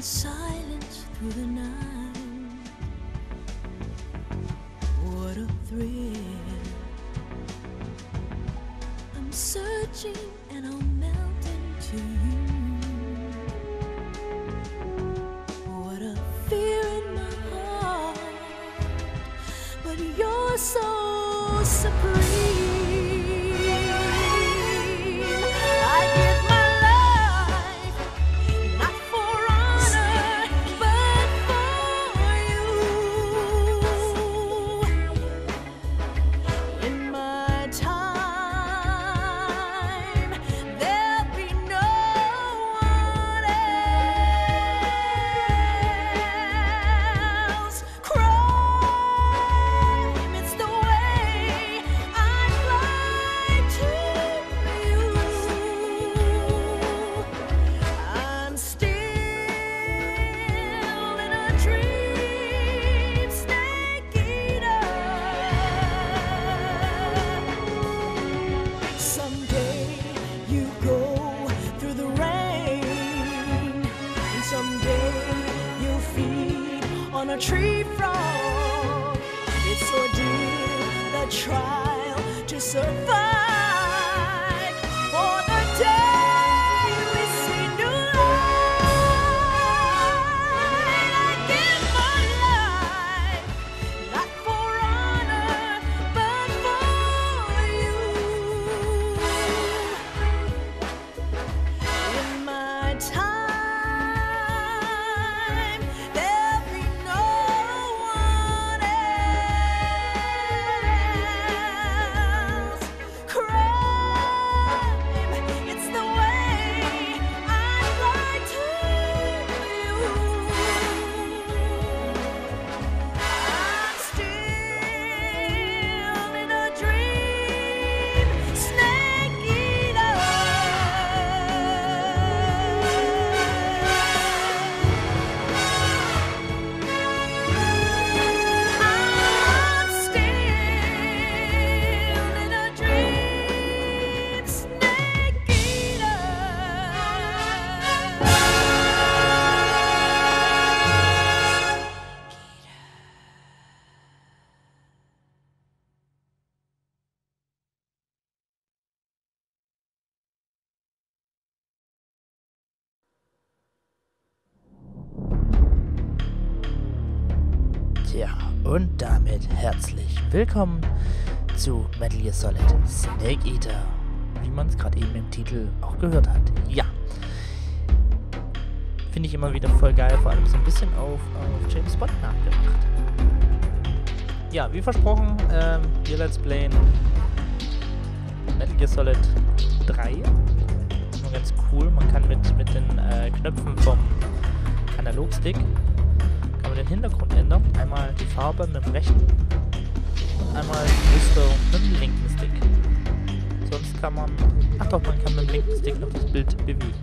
silence through the night. What a thrill. I'm searching and I'll melt into you. What a fear in my heart, but you're so supreme. A tree frog, it's ordeal, the trial to survive. For the day we see new light, I give my life, not for honor, but for you. In my time, Ja, und damit herzlich willkommen zu Metal Gear Solid Snake Eater, wie man es gerade eben im Titel auch gehört hat. Ja, finde ich immer wieder voll geil, vor allem so ein bisschen auf James Bond nachgemacht. Ja, wie versprochen, wir Let's Playen Metal Gear Solid 3. Immer ganz cool, man kann mit den Knöpfen vom Analogstick kann man den Hintergrund ändern. Einmal die Farbe mit dem rechten und einmal die Muster mit dem linken Stick. Sonst kann man, ach doch, man kann mit dem linken Stick noch das Bild bewegen.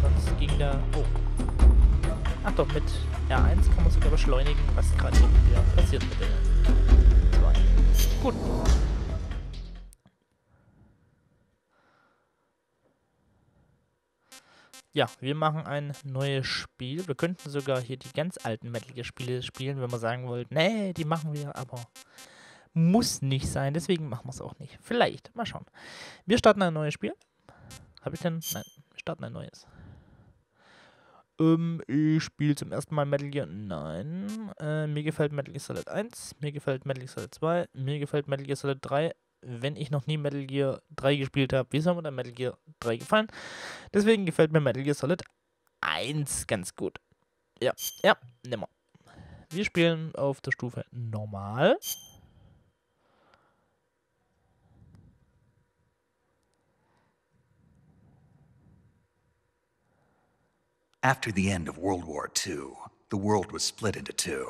Sonst ging da, oh. Ach doch, mit R1 kann man sogar beschleunigen, was gerade eben hier passiert mit der 2. Gut. Ja, wir machen ein neues Spiel. Wir könnten sogar hier die ganz alten Metal Gear Spiele spielen, wenn wir sagen wollten, nee, die machen wir, aber muss nicht sein. Deswegen machen wir es auch nicht. Vielleicht, mal schauen. Wir starten ein neues Spiel. Habe ich denn? Nein, wir starten ein neues. Ich spiele zum ersten Mal Metal Gear. Nein. Mir gefällt Metal Gear Solid 1. Mir gefällt Metal Gear Solid 2. Mir gefällt Metal Gear Solid 3. Wenn ich noch nie Metal Gear 3 gespielt habe, wie soll mir dann Metal Gear 3 gefallen? Deswegen gefällt mir Metal Gear Solid 1 ganz gut. Ja, nimmer. Wir spielen auf der Stufe Normal. After the end of World War II, the world was split into two,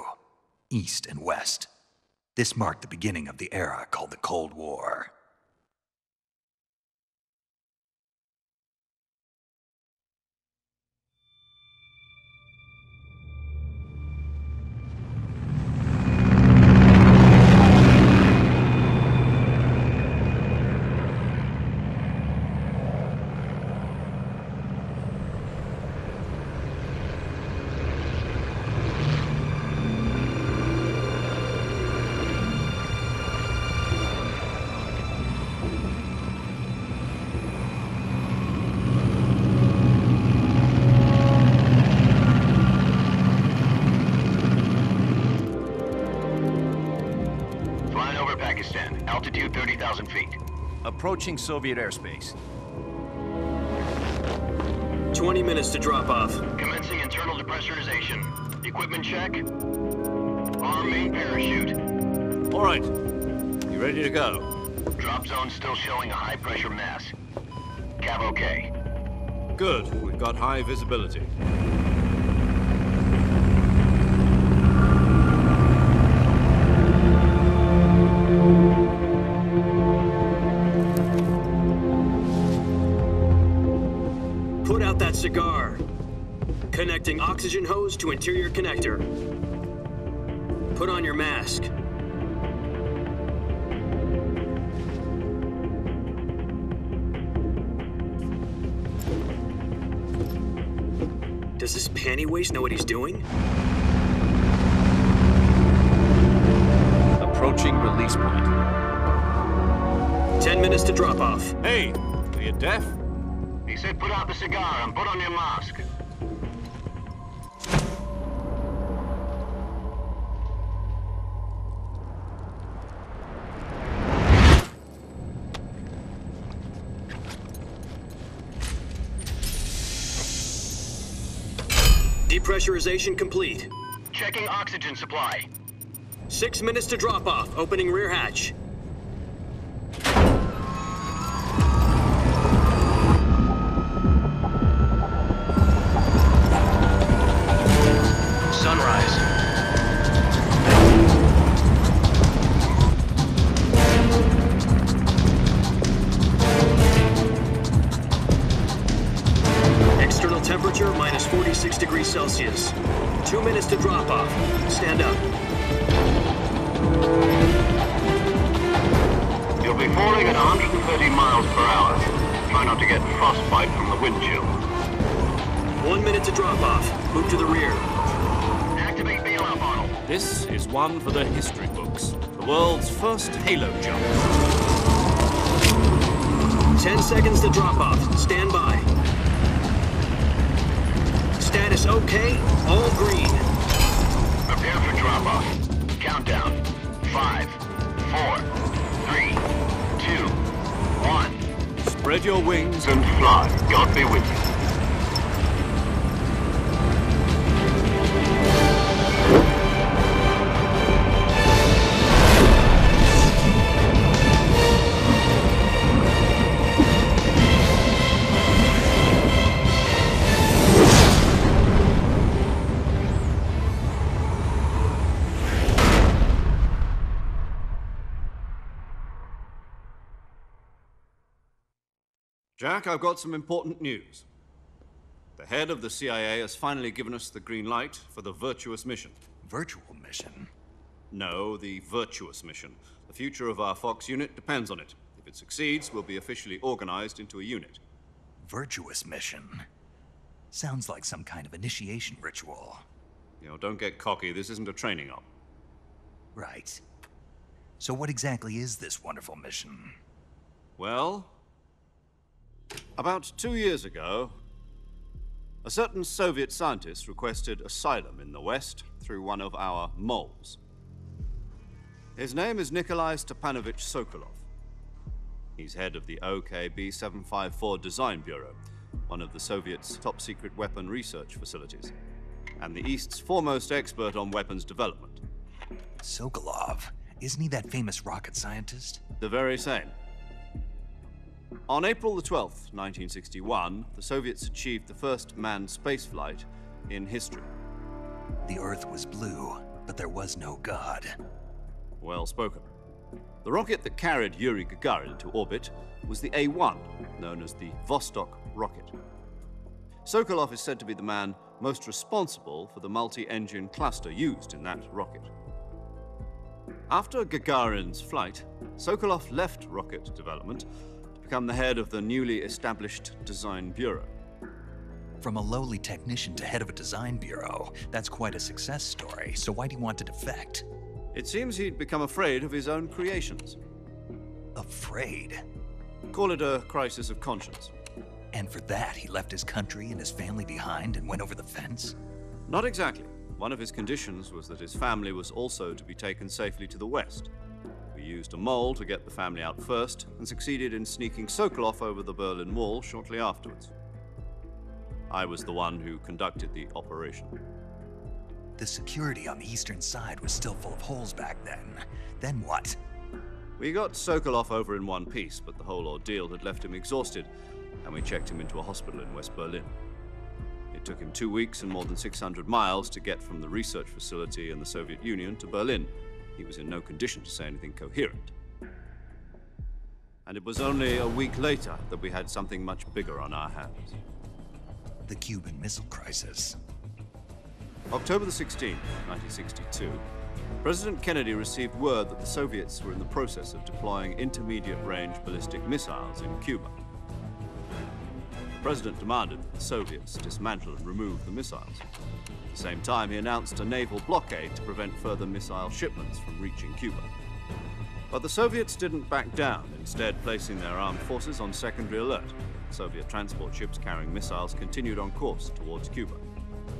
East and West. This marked the beginning of the era called the Cold War. 2,000 feet. Approaching Soviet airspace. 20 minutes to drop off. Commencing internal depressurization. Equipment check. Arm main parachute. All right. You ready to go? Drop zone still showing a high pressure mass. Cav okay. Good. We've got high visibility. Put out that cigar. Connecting oxygen hose to interior connector. Put on your mask. Does this panty waste know what he's doing? Approaching release point. 10 minutes to drop off. Hey, are you deaf? He said put out the cigar and put on your mask. Depressurization complete. Checking oxygen supply. 6 minutes to drop off. Opening rear hatch. Sunrise. External temperature minus 46 degrees Celsius. 2 minutes to drop off. Stand up. You'll be falling at 130 miles per hour. Try not to get frostbite from the wind chill. 1 minute to drop off. Move to the rear. Activate bailout model. This is one for the history books. The world's first halo jump. 10 seconds to drop off. Stand by. Status okay. All green. Prepare for drop-off. Countdown. 5, 4, 3, 2, 1. Spread your wings And fly. God be with you. Jack, I've got some important news. The head of the CIA has finally given us the green light for the virtuous mission. Virtual mission? No, the virtuous mission. The future of our Fox unit depends on it. If it succeeds, we'll be officially organized into a unit. Virtuous mission? Sounds like some kind of initiation ritual. You know, don't get cocky. This isn't a training op. Right. So what exactly is this wonderful mission? Well, about 2 years ago, a certain Soviet scientist requested asylum in the West through one of our moles. His name is Nikolai Stepanovich Sokolov. He's head of the OKB 754 Design Bureau, one of the Soviets' top-secret weapon research facilities, and the East's foremost expert on weapons development. Sokolov? Isn't he that famous rocket scientist? The very same. On April the 12th, 1961, the Soviets achieved the first manned spaceflight in history. The Earth was blue, but there was no God. Well spoken. The rocket that carried Yuri Gagarin into orbit was the A-1, known as the Vostok rocket. Sokolov is said to be the man most responsible for the multi-engine cluster used in that rocket. After Gagarin's flight, Sokolov left rocket development to become the head of the newly established Design Bureau. From a lowly technician to head of a design bureau, that's quite a success story, so why do you want to defect? It seems he'd become afraid of his own creations. Afraid? Call it a crisis of conscience. And for that, he left his country and his family behind and went over the fence? Not exactly. One of his conditions was that his family was also to be taken safely to the West. For used a mole to get the family out first and succeeded in sneaking Sokolov over the Berlin Wall shortly afterwards. I was the one who conducted the operation. The security on the eastern side was still full of holes back then. Then what? We got Sokolov over in one piece, but the whole ordeal had left him exhausted, and we checked him into a hospital in West Berlin. It took him 2 weeks and more than 600 miles to get from the research facility in the Soviet Union to Berlin. He was in no condition to say anything coherent. And it was only a week later that we had something much bigger on our hands. The Cuban Missile Crisis. October the 16th, 1962, President Kennedy received word that the Soviets were in the process of deploying intermediate-range ballistic missiles in Cuba. The President demanded that the Soviets dismantle and remove the missiles. At the same time, he announced a naval blockade to prevent further missile shipments from reaching Cuba. But the Soviets didn't back down, instead placing their armed forces on secondary alert. Soviet transport ships carrying missiles continued on course towards Cuba.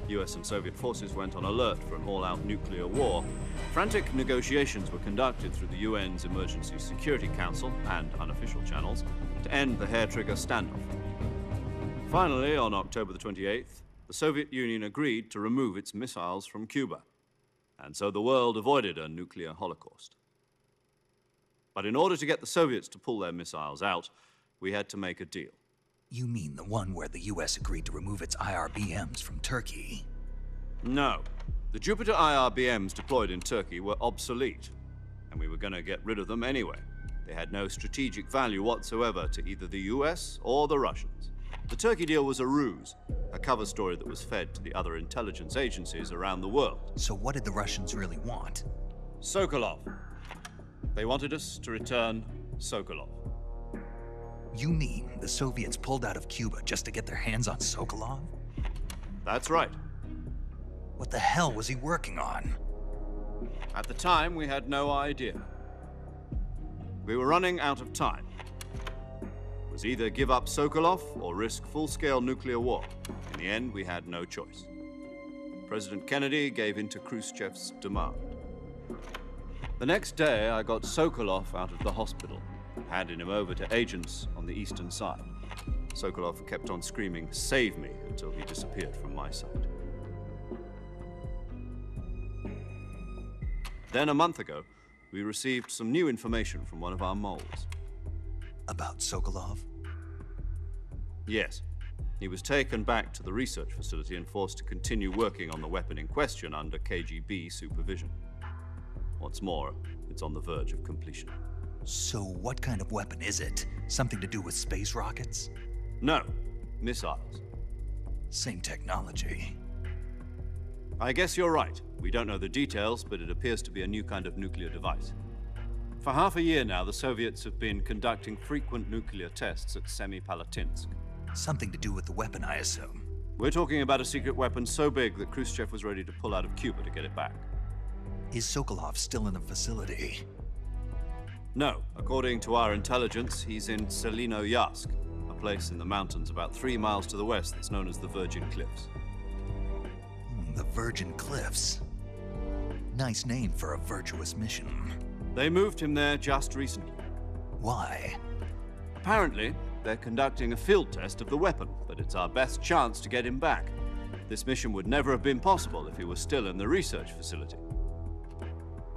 US and Soviet forces went on alert for an all-out nuclear war. Frantic negotiations were conducted through the UN's Emergency Security Council and unofficial channels to end the hair-trigger standoff. Finally, on October the 28th, the Soviet Union agreed to remove its missiles from Cuba. And so the world avoided a nuclear holocaust. But in order to get the Soviets to pull their missiles out, we had to make a deal. You mean the one where the US agreed to remove its IRBMs from Turkey? No. The Jupiter IRBMs deployed in Turkey were obsolete, and we were going to get rid of them anyway. They had no strategic value whatsoever to either the US or the Russians. The Turkey deal was a ruse, a cover story that was fed to the other intelligence agencies around the world. So what did the Russians really want? Sokolov. They wanted us to return Sokolov. You mean the Soviets pulled out of Cuba just to get their hands on Sokolov? That's right. What the hell was he working on? At the time, we had no idea. We were running out of time. It was either give up Sokolov or risk full-scale nuclear war. In the end, we had no choice. President Kennedy gave in to Khrushchev's demand. The next day, I got Sokolov out of the hospital, handing him over to agents on the eastern side. Sokolov kept on screaming, "Save me," until he disappeared from my sight. Then a month ago, we received some new information from one of our moles. About Sokolov? Yes. He was taken back to the research facility and forced to continue working on the weapon in question under KGB supervision. What's more, it's on the verge of completion. So what kind of weapon is it? Something to do with space rockets? No, missiles. Same technology. I guess you're right. We don't know the details, but it appears to be a new kind of nuclear device. For half a year now, the Soviets have been conducting frequent nuclear tests at Semipalatinsk. Something to do with the weapon, I assume. We're talking about a secret weapon so big that Khrushchev was ready to pull out of Cuba to get it back. Is Sokolov still in the facility? No. According to our intelligence, he's in Selino-Yarsk, a place in the mountains about 3 miles to the west that's known as the Virgin Cliffs. The Virgin Cliffs. Nice name for a virtuous mission. They moved him there just recently. Why? Apparently, they're conducting a field test of the weapon, but it's our best chance to get him back. This mission would never have been possible if he was still in the research facility.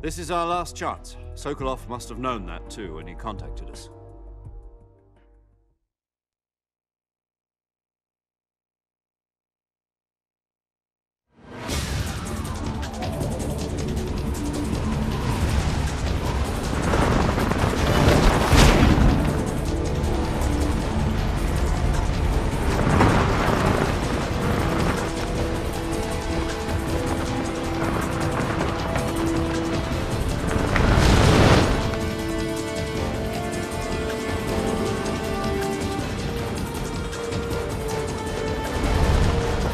This is our last chance. Sokolov must have known that too when he contacted us.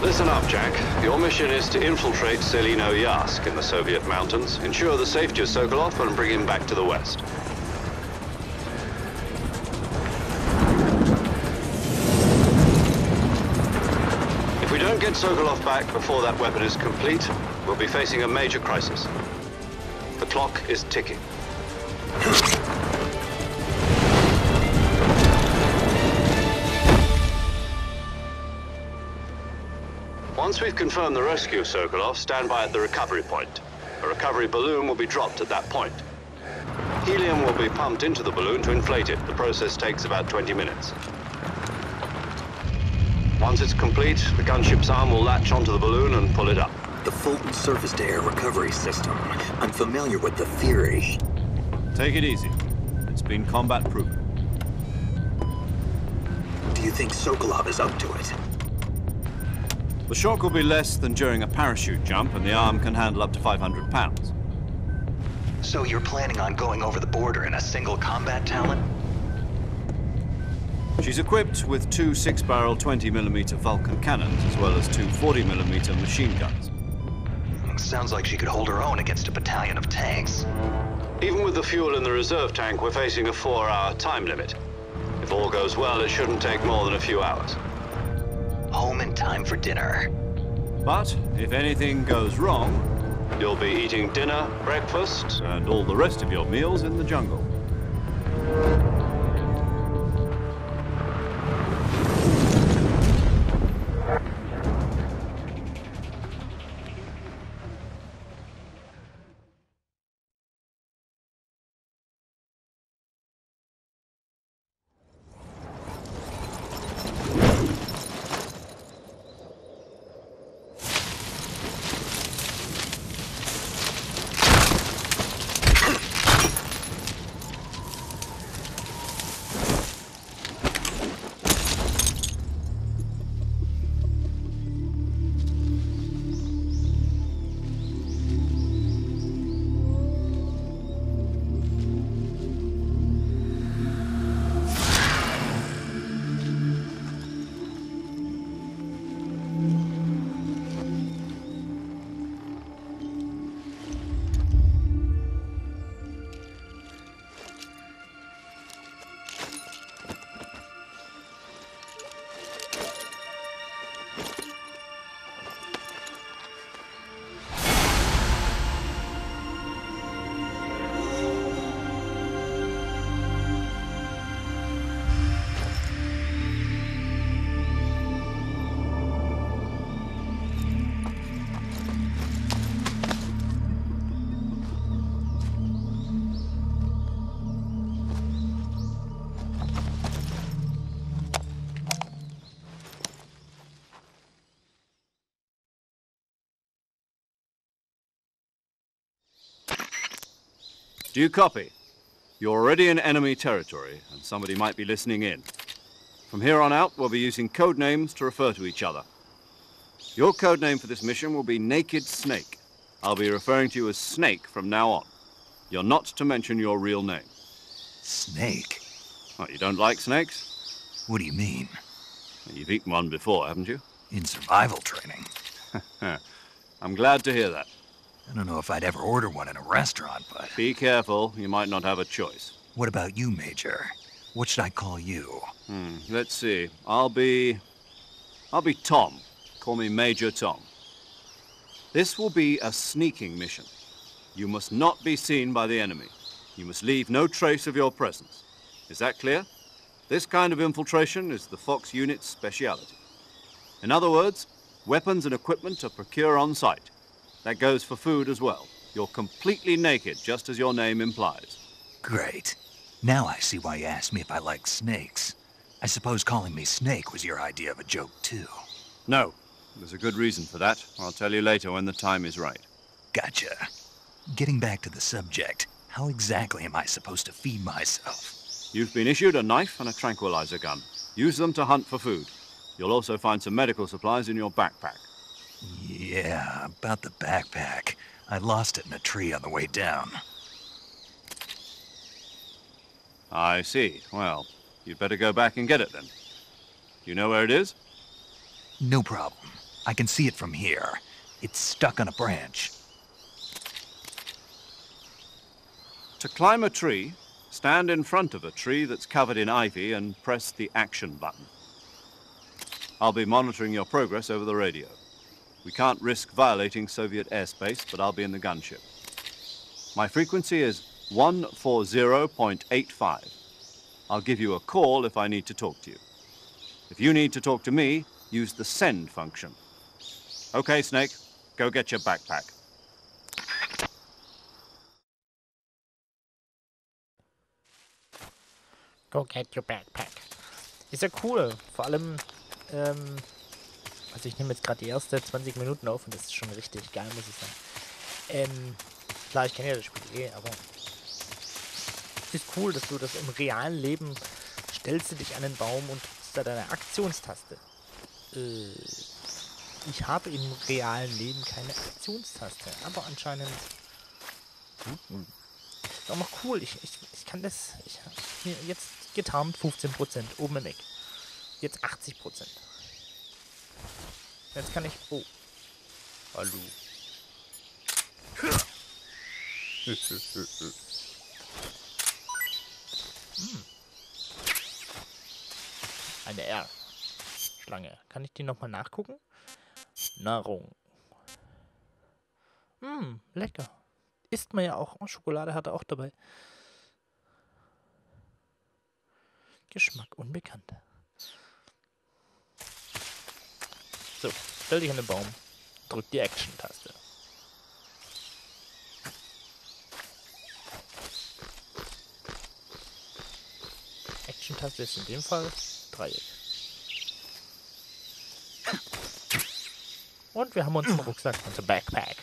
Listen up, Jack. Your mission is to infiltrate Selino-Yarsk in the Soviet mountains, ensure the safety of Sokolov, and bring him back to the west. If we don't get Sokolov back before that weapon is complete, we'll be facing a major crisis. The clock is ticking. Once we've confirmed the rescue, Sokolov, stand by at the recovery point. A recovery balloon will be dropped at that point. Helium will be pumped into the balloon to inflate it. The process takes about 20 minutes. Once it's complete, the gunship's arm will latch onto the balloon and pull it up. The Fulton surface-to-air recovery system. I'm familiar with the theory. Take it easy. It's been combat-proven. Do you think Sokolov is up to it? The shock will be less than during a parachute jump, and the arm can handle up to 500 pounds. So you're planning on going over the border in a single combat talent? She's equipped with two 6-barrel 20mm Vulcan cannons, as well as two 40mm machine guns. Sounds like she could hold her own against a battalion of tanks. Even with the fuel in the reserve tank, we're facing a 4-hour time limit. If all goes well, it shouldn't take more than a few hours. Home in time for dinner. But if anything goes wrong, you'll be eating dinner, breakfast, and all the rest of your meals in the jungle. Do you copy? You're already in enemy territory, and somebody might be listening in. From here on out, we'll be using code names to refer to each other. Your code name for this mission will be Naked Snake. I'll be referring to you as Snake from now on. You're not to mention your real name. Snake? Oh, you don't like snakes? What do you mean? You've eaten one before, haven't you? In survival training. I'm glad to hear that. I don't know if I'd ever order one in a restaurant, but... Be careful, you might not have a choice. What about you, Major? What should I call you? Let's see. I'll be Tom. Call me Major Tom. This will be a sneaking mission. You must not be seen by the enemy. You must leave no trace of your presence. Is that clear? This kind of infiltration is the Fox unit's speciality. In other words, weapons and equipment are procured on site. That goes for food as well. You're completely naked, just as your name implies. Great. Now I see why you asked me if I like snakes. I suppose calling me Snake was your idea of a joke, too. No. There's a good reason for that. I'll tell you later when the time is right. Gotcha. Getting back to the subject, how exactly am I supposed to feed myself? You've been issued a knife and a tranquilizer gun. Use them to hunt for food. You'll also find some medical supplies in your backpack. Yeah, about the backpack. I lost it in a tree on the way down. I see. Well, you'd better go back and get it then. You know where it is? No problem. I can see it from here. It's stuck on a branch. To climb a tree, stand in front of a tree that's covered in ivy and press the action button. I'll be monitoring your progress over the radio. We can't risk violating Soviet airspace, but I'll be in the gunship. My frequency is 140.85. I'll give you a call if I need to talk to you. If you need to talk to me, use the send function. Okay, Snake, go get your backpack. Go get your backpack. Ist ja cool. Vor allem, also ich nehme jetzt gerade die ersten 20 Minuten auf und das ist schon richtig geil, muss ich sagen. Klar, ich kenne ja das Spiel aber es ist cool, dass du das im realen Leben stellst du dich an den Baum und drückst da deine Aktionstaste. Ich habe im realen Leben keine Aktionstaste, aber anscheinend ist auch noch cool. Ich kann das. Ich habe jetzt getarnt 15%, oben im Eck. Jetzt 80%. Jetzt kann ich. Oh. Hallo. Eine R. Schlange. Kann ich die nochmal nachgucken? Nahrung. Lecker. Isst man ja auch. Oh, Schokolade hat er auch dabei. Geschmack unbekannt. So, stell dich an den Baum. Drück die Action-Taste. Action-Taste ist in dem Fall Dreieck. Und wir haben unseren Rucksack, unser Backpack.